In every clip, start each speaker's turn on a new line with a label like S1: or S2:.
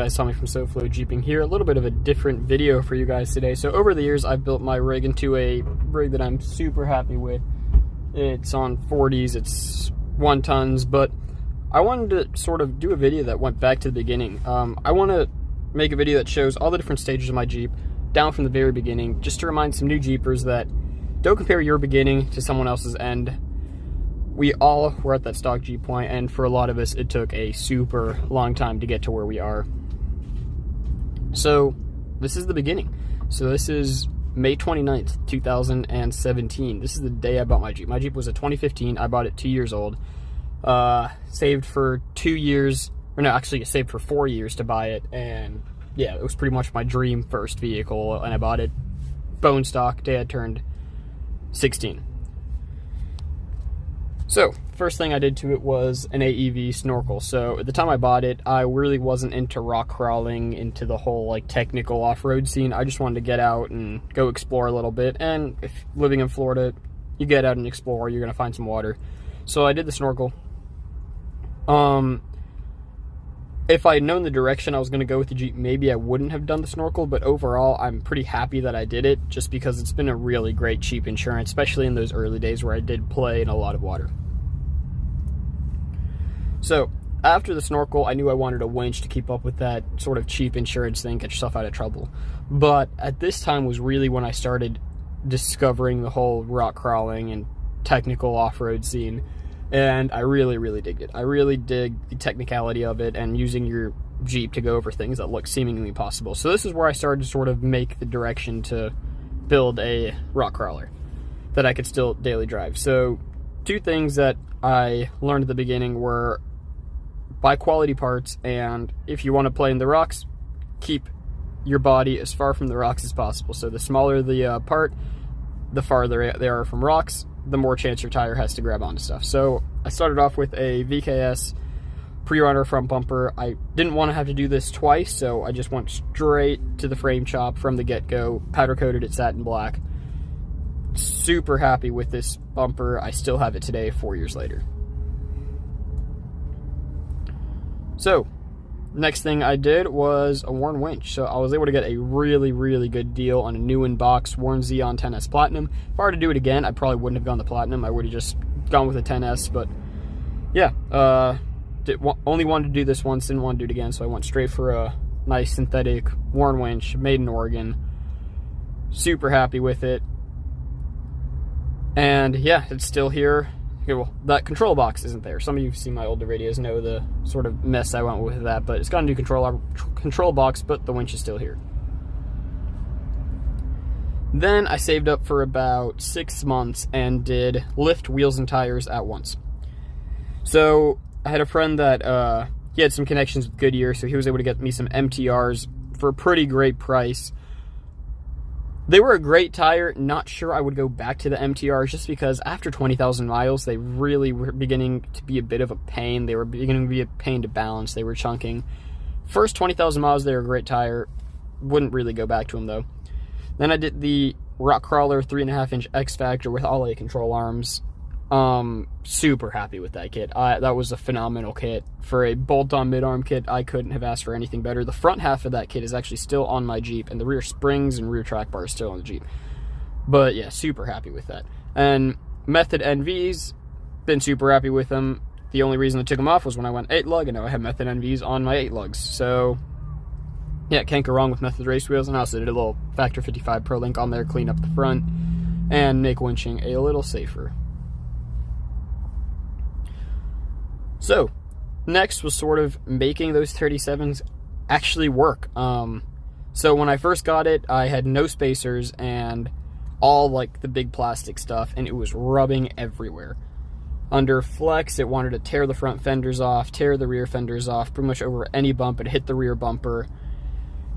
S1: guys, Tommy from SoFlo Jeeping here. A little bit of a different video for you guys today. So over the years, I've built my rig into a rig that I'm super happy with. It's on 40s, it's 1 tons, but I wanted to sort of do a video that went back to the beginning. I want to make a video that shows all the different stages of my Jeep, down from the very beginning, just to remind some new Jeepers that don't compare your beginning to someone else's end. We all were at that stock Jeep point, and for a lot of us, it took a super long time to get to where we are. So, this is the beginning. So this is May 29th, 2017. This is the day I bought my Jeep. My Jeep was a 2015. I bought it 2 years old. Saved for 2 years, or no, actually I saved for 4 years to buy it, and yeah, it was pretty much my dream first vehicle, and I bought it bone stock day I turned 16. So, first thing I did to it was an AEV Snorkel. So, at the time I bought it, I really wasn't into rock crawling, into the whole, like, technical off-road scene. I just wanted to get out and go explore a little bit. And if living in Florida, you get out and explore, you're going to find some water. So, I did the Snorkel. If I had known the direction I was going to go with the Jeep, maybe I wouldn't have done the Snorkel, but overall, I'm pretty happy that I did it, just because it's been a really great cheap insurance, especially in those early days where I did play in a lot of water. So, after the Snorkel, I knew I wanted a winch to keep up with that sort of cheap insurance thing, get yourself out of trouble. But at this time was really when I started discovering the whole rock crawling and technical off-road scene. And I really, really digged it. I really dig the technicality of it and using your Jeep to go over things that look seemingly impossible. So this is where I started to sort of make the direction to build a rock crawler that I could still daily drive. So 2 things that I learned at the beginning were buy quality parts, and if you want to play in the rocks, keep your body as far from the rocks as possible. So the smaller the part, the farther they are from rocks, the more chance your tire has to grab onto stuff. So I started off with a VKS pre-runner front bumper. I didn't want to have to do this twice, so I just went straight to the frame shop from the get-go, powder coated it satin black. Super happy with this bumper. I still have it today, 4 years later. So, next thing I did was a Warn winch. So I was able to get a really, really good deal on a new in-box Warn Xeon 10S Platinum. If I were to do it again, I probably wouldn't have gone the Platinum. I would have just gone with a 10S, but yeah, only wanted to do this once, didn't want to do it again, so I went straight for a nice synthetic Warn winch, made in Oregon. Super happy with it. And yeah, it's still here. Okay, well, that control box isn't there. Some of you who've seen my older videos know the sort of mess I went with that, but it's got a new control box, but the winch is still here. Then I saved up for about 6 months and did lift, wheels, and tires at once. So I had a friend that he had some connections with Goodyear, so he was able to get me some MTRs for a pretty great price. They were a great tire. Not sure I would go back to the MTRs, just because after 20,000 miles, they really were beginning to be a bit of a pain. They were beginning to be a pain to balance. They were chunking. First 20,000 miles, they were a great tire. Wouldn't really go back to them, though. Then I did the Rock Crawler 3.5-inch X Factor with all 8 control arms. Super happy with that kit. That was a phenomenal kit. For a bolt-on mid-arm kit, I couldn't have asked for anything better. The front half of that kit is actually still on my Jeep, and the rear springs and rear track bar is still on the Jeep. But yeah, super happy with that. And Method NVs, been super happy with them. The only reason I took them off was when I went 8-lug, and now I have Method NVs on my 8-lugs. So yeah, can't go wrong with Method race wheels. And I also did a little Factor 55 Pro Link on there, clean up the front, and make winching a little safer. So, next was sort of making those 37s actually work. So when I first got it, I had no spacers and all like the big plastic stuff, and it was rubbing everywhere. Under flex, it wanted to tear the front fenders off, tear the rear fenders off, pretty much over any bump, it hit the rear bumper.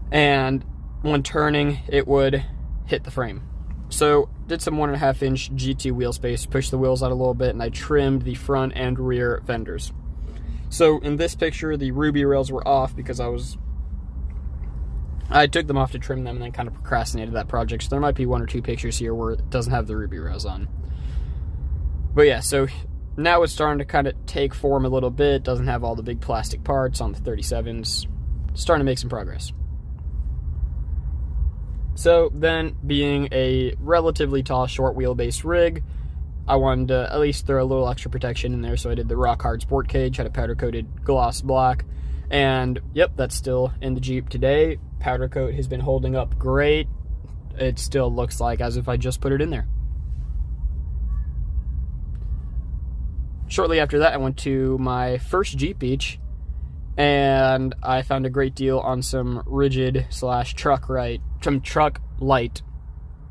S1: And when turning, it would hit the frame. So, did some 1.5-inch GT wheel space, pushed the wheels out a little bit, and I trimmed the front and rear fenders. So, in this picture, the ruby rails were off because I took them off to trim them and then kind of procrastinated that project. So, there might be 1 or 2 pictures here where it doesn't have the ruby rails on. But yeah, so now it's starting to kind of take form a little bit. Doesn't have all the big plastic parts on the 37s. starting to make some progress. So then, being a relatively tall, short wheelbase rig, I wanted to at least throw a little extra protection in there, so I did the rock hard sport cage, had a powder coated gloss black, and yep, that's still in the Jeep today. Powder coat has been holding up great. It still looks like as if I just put it in there. Shortly after that, I went to my first Jeep beach, and I found a great deal on some rigid / truck light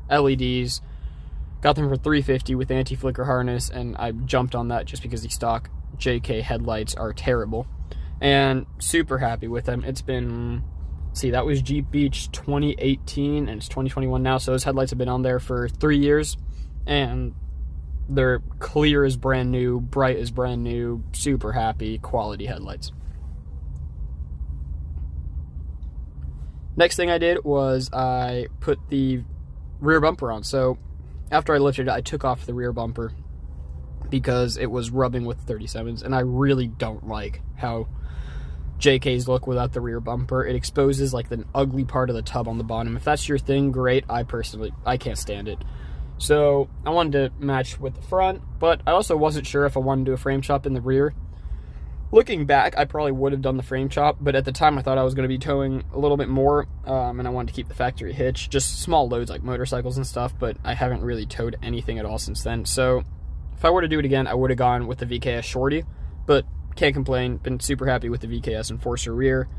S1: LEDs. Got them for $350 with anti-flicker harness, and I jumped on that just because the stock JK headlights are terrible. And super happy with them. It's been, see, that was Jeep Beach 2018, and it's 2021 now, so those headlights have been on there for 3 years, and they're clear as brand new, bright as brand new, super happy, quality headlights. Next thing I did was I put the rear bumper on. So after I lifted it, I took off the rear bumper because it was rubbing with 37s, and I really don't like how JKs look without the rear bumper. It exposes like the ugly part of the tub on the bottom. If that's your thing, great. I can't stand it. So I wanted to match with the front, but I also wasn't sure if I wanted to do a frame chop in the rear. Looking back, I probably would have done the frame chop, but at the time I thought I was going to be towing a little bit more, and I wanted to keep the factory hitch, just small loads like motorcycles and stuff, but I haven't really towed anything at all since then. So if I were to do it again, I would have gone with the VKS Shorty, but can't complain. Been super happy with the VKS Enforcer rear.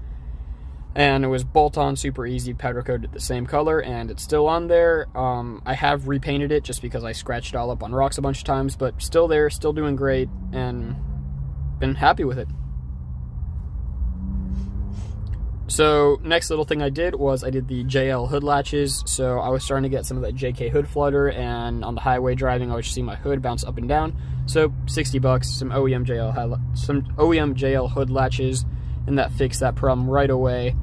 S1: And it was bolt-on, super easy, powder coated the same color, and it's still on there. I have repainted it just because I scratched it all up on rocks a bunch of times, but still there, still doing great, and been happy with it. So next little thing I did was I did the JL hood latches. So I was starting to get some of that JK hood flutter, and on the highway driving I would see my hood bounce up and down. So $60, some OEM JL hood latches, and that fixed that problem right away.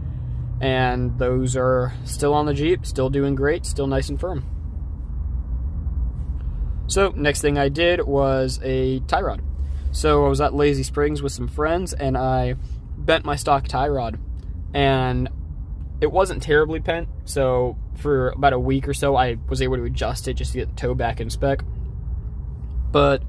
S1: And those are still on the Jeep, still doing great, still nice and firm. So next thing I did was a tie rod. So I was at Lazy Springs with some friends, and I bent my stock tie rod, and it wasn't terribly bent, so for about a week or so I was able to adjust it just to get the toe back in spec. But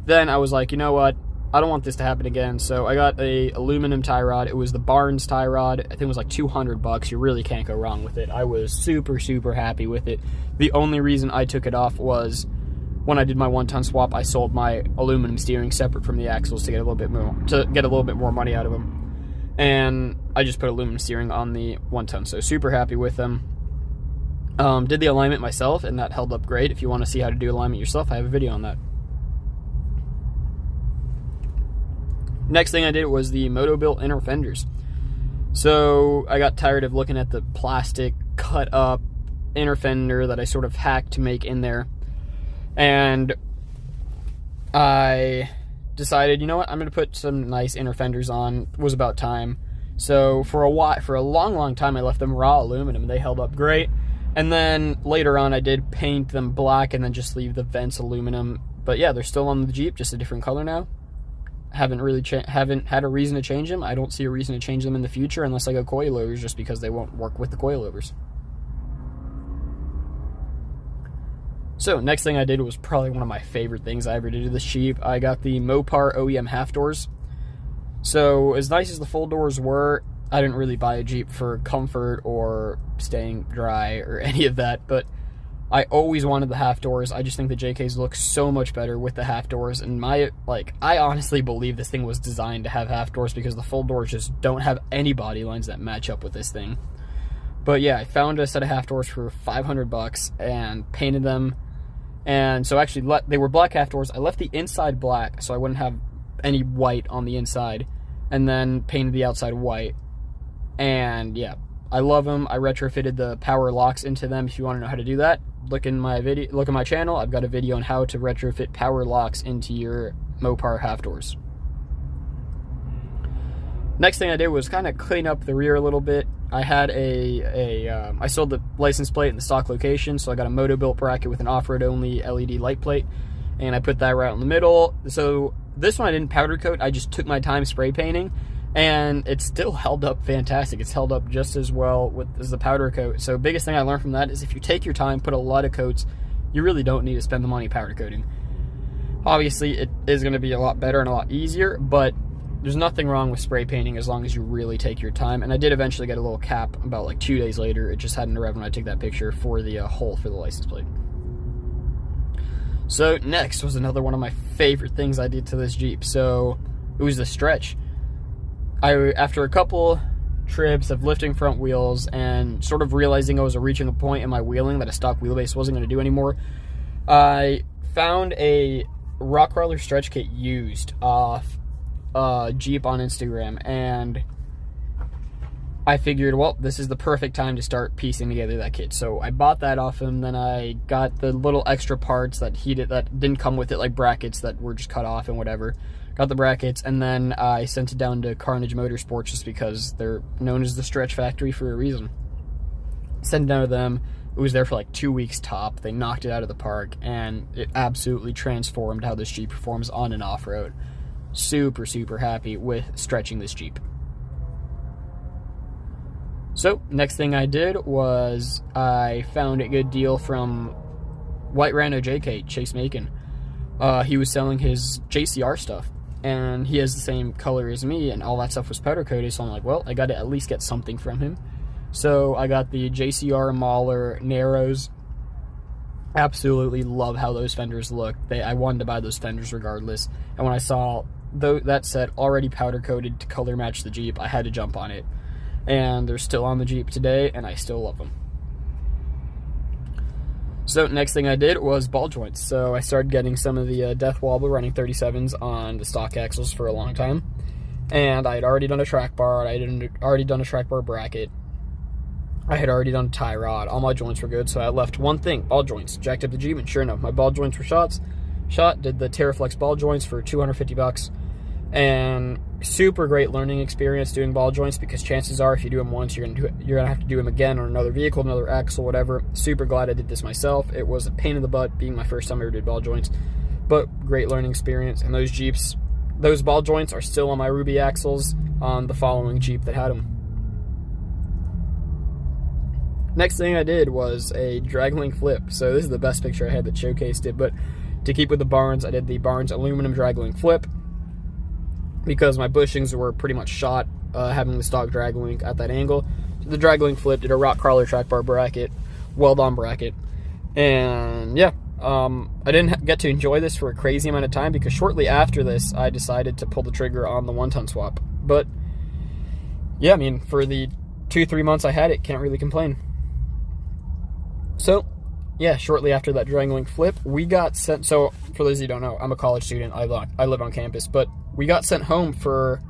S1: then I was like, you know what, I don't want this to happen again, so I got a aluminum tie rod. It was the Barnes tie rod. I think it was like $200. You really can't go wrong with it. I was super, super happy with it. The only reason I took it off was when I did my 1-ton swap, I sold my aluminum steering separate from the axles to get a little bit more money out of them. And I just put aluminum steering on the 1-ton, so super happy with them. Did the alignment myself, and that held up great. If you want to see how to do alignment yourself, I have a video on that. Next thing I did was the Moto-Built inner fenders. So I got tired of looking at the plastic cut up inner fender that I sort of hacked to make in there. And I decided, you know what, I'm going to put some nice inner fenders on. It was about time. So for a long time, I left them raw aluminum. They held up great. And then later on, I did paint them black and then just leave the vents aluminum. But yeah, they're still on the Jeep, just a different color now. Haven't had a reason to change them. I don't see a reason to change them in the future unless I go coilovers, just because they won't work with the coilovers. So next thing I did was probably one of my favorite things I ever did to this Jeep. I got the Mopar OEM half doors. So as nice as the full doors were, I didn't really buy a Jeep for comfort or staying dry or any of that, but I always wanted the half doors. I just think the JKs look so much better with the half doors, and I honestly believe this thing was designed to have half doors because the full doors just don't have any body lines that match up with this thing. But yeah, I found a set of half doors for $500 and painted them. And so actually, they were black half doors. I left the inside black so I wouldn't have any white on the inside, and then painted the outside white. And yeah, I love them. I retrofitted the power locks into them. If you want to know how to do that, look in my channel. I've got a video on how to retrofit power locks into your Mopar half doors. Next thing I did was kind of clean up the rear a little bit. I had I sold the license plate in the stock location, so I got a Moto-Built bracket with an off-road only LED light plate, and I put that right in the middle. So this one I didn't powder coat, I just took my time spray painting, And it's still held up fantastic. It's held up just as well as the powder coat. So biggest thing I learned from that is if you take your time, put a lot of coats, you really don't need to spend the money powder coating. Obviously, it is going to be a lot better and a lot easier, but there's nothing wrong with spray painting as long as you really take your time. And I did eventually get a little cap about like 2 days later. It just hadn't arrived when I took that picture for the hole for the license plate. So next was another one of my favorite things I did to this Jeep. So it was the stretch. After a couple trips of lifting front wheels and sort of realizing I was reaching a point in my wheeling that a stock wheelbase wasn't going to do anymore, I found a rock crawler stretch kit used off Jeep on Instagram, and I figured, well, this is the perfect time to start piecing together that kit. So I bought that off him, then I got the little extra parts that didn't come with it, like brackets that were just cut off and whatever. Got the brackets, and then I sent it down to Carnage Motorsports just because they're known as the stretch factory for a reason. Sent it down to them. It was there for like 2 weeks top. They knocked it out of the park, and it absolutely transformed how this Jeep performs on and off-road. Super, super happy with stretching this Jeep. So, next thing I did was I found a good deal from White Rhino JK, Chase Macon. He was selling his JCR stuff, and he has the same color as me, and all that stuff was powder coated, so I'm like, well, I got to at least get something from him. So I got the JCR Mauler Narrows. Absolutely love how those fenders look. I wanted to buy those fenders regardless, and when I saw that set already powder coated to color match the Jeep, I had to jump on it. And they're still on the Jeep today, and I still love them. So next thing I did was ball joints. So I started getting some of the Death Wobble running 37s on the stock axles for a long time. And I had already done a track bar, I had already done a track bar bracket, I had already done a tie rod. All my joints were good, so I left one thing, ball joints. Jacked up the Jeep, and sure enough, my ball joints were shot, did the TerraFlex ball joints for $250. And super great learning experience doing ball joints, because chances are if you do them once, you're gonna have to do them again on another vehicle, another axle, whatever. Super glad I did this myself. It was a pain in the butt being my first time I ever did ball joints, but great learning experience. And those Jeeps, those ball joints are still on my Ruby axles on the following Jeep that had them. Next thing I did was a drag link flip. So this is the best picture I had that showcased it, but to keep with the Barnes, I did the Barnes aluminum drag link flip, because my bushings were pretty much shot having the stock drag link at that angle. So the drag link flip, did a rock crawler track bar bracket, weld-on bracket, and yeah, I didn't get to enjoy this for a crazy amount of time, because shortly after this, I decided to pull the trigger on the one-ton swap. But yeah, I mean, for the 2-3 months I had it, can't really complain. So yeah, shortly after that drag link flip, we got sent. So for those of you who don't know, I'm a college student. I live on campus, but we got sent home for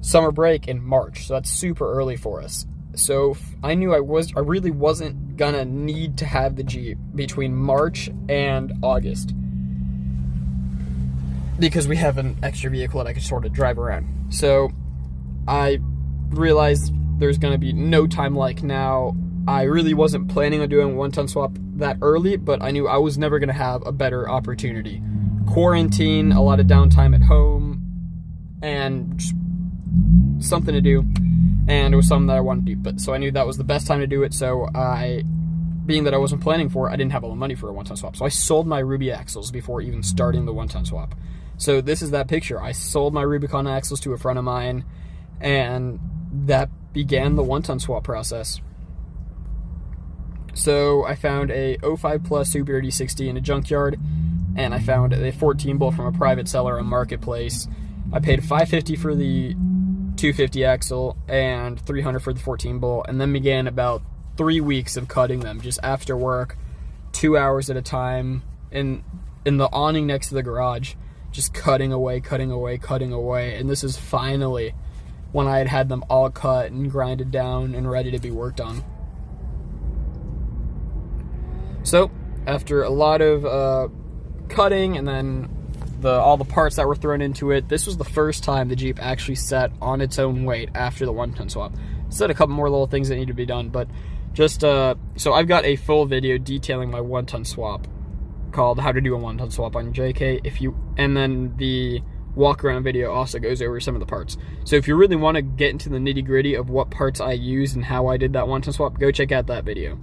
S1: summer break in March, so that's super early for us. So I knew I really wasn't gonna need to have the Jeep between March and August, because we have an extra vehicle that I could sort of drive around. So I realized there's gonna be no time like now. I really wasn't planning on doing a one-ton swap that early, but I knew I was never gonna have a better opportunity. Quarantine, a lot of downtime at home, and just something to do, and it was something that I wanted to do. But so I knew that was the best time to do it. So being that I wasn't planning for it, I didn't have all the money for a one-ton swap. So I sold my Ruby axles before even starting the one-ton swap. So this is that picture. I sold my Rubicon axles to a friend of mine, and that began the one-ton swap process. So I found a 05 Plus Super 8060 in a junkyard, and I found a 14 bolt from a private seller on Marketplace. I paid $550 for the 250 axle and $300 for the 14 bolt, and then began about 3 weeks of cutting them just after work, 2 hours at a time, in the awning next to the garage, just cutting away, and this is finally when I had them all cut and grinded down and ready to be worked on. So after a lot of cutting and then all the parts that were thrown into it, this was the first time the Jeep actually set on its own weight after the one-ton swap. Said a couple more little things that need to be done, but just so I've got a full video detailing my one-ton swap called How to Do a One-Ton Swap on JK. And then the walk around video also goes over some of the parts. So if you really want to get into the nitty gritty of what parts I used and how I did that one-ton swap, go check out that video.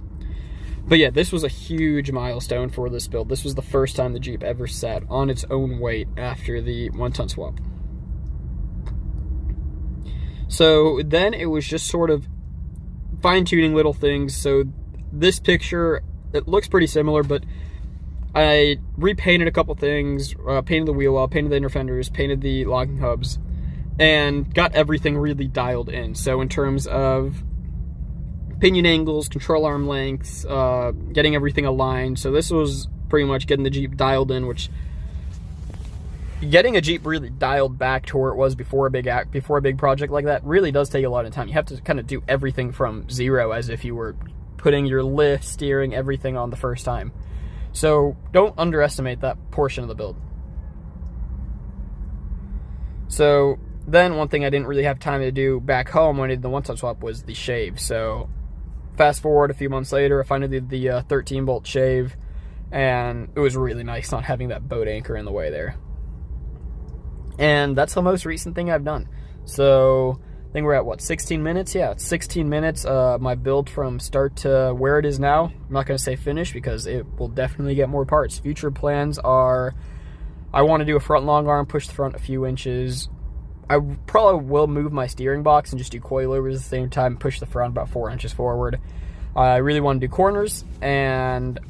S1: But yeah, this was a huge milestone for this build. This was the first time the Jeep ever sat on its own weight after the one-ton swap. So then it was just sort of fine-tuning little things. So this picture, it looks pretty similar, but I repainted a couple things, painted the wheel well, painted the inner fenders, painted the locking hubs, and got everything really dialed in. So in terms of pinion angles, control arm lengths, getting everything aligned. So this was pretty much getting the Jeep dialed in, which getting a Jeep really dialed back to where it was before a big project like that really does take a lot of time. You have to kind of do everything from zero as if you were putting your lift, steering, everything on the first time. So don't underestimate that portion of the build. So then one thing I didn't really have time to do back home when I did the one-ton swap was the shave. So fast forward a few months later, I finally did the 13-bolt shave, and it was really nice not having that boat anchor in the way there. And that's the most recent thing I've done. So I think we're at, what, 16 minutes? Yeah, it's 16 minutes. My build from start to where it is now. I'm not going to say finished because it will definitely get more parts. Future plans are, I want to do a front long arm, push the front a few inches. I probably will move my steering box and just do coilovers at the same time, push the front about 4 inches forward. I really want to do corners, and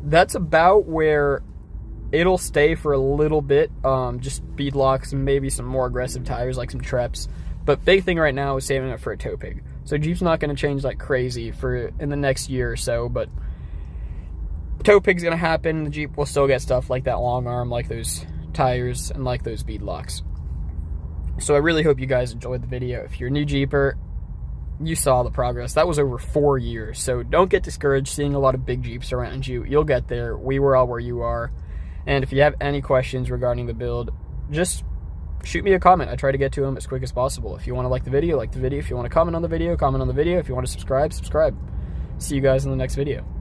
S1: that's about where it'll stay for a little bit. Just bead locks and maybe some more aggressive tires like some Treps. But big thing right now is saving it for a tow pig. So Jeep's not going to change like crazy in the next year or so, but tow pig's going to happen. The Jeep will still get stuff like that long arm, like those tires, and like those bead locks. So I really hope you guys enjoyed the video. If you're a new Jeeper, you saw the progress. That was over 4 years. So don't get discouraged seeing a lot of big Jeeps around you. You'll get there. We were all where you are. And if you have any questions regarding the build, just shoot me a comment. I try to get to them as quick as possible. If you want to like the video, like the video. If you want to comment on the video, comment on the video. If you want to subscribe, subscribe. See you guys in the next video.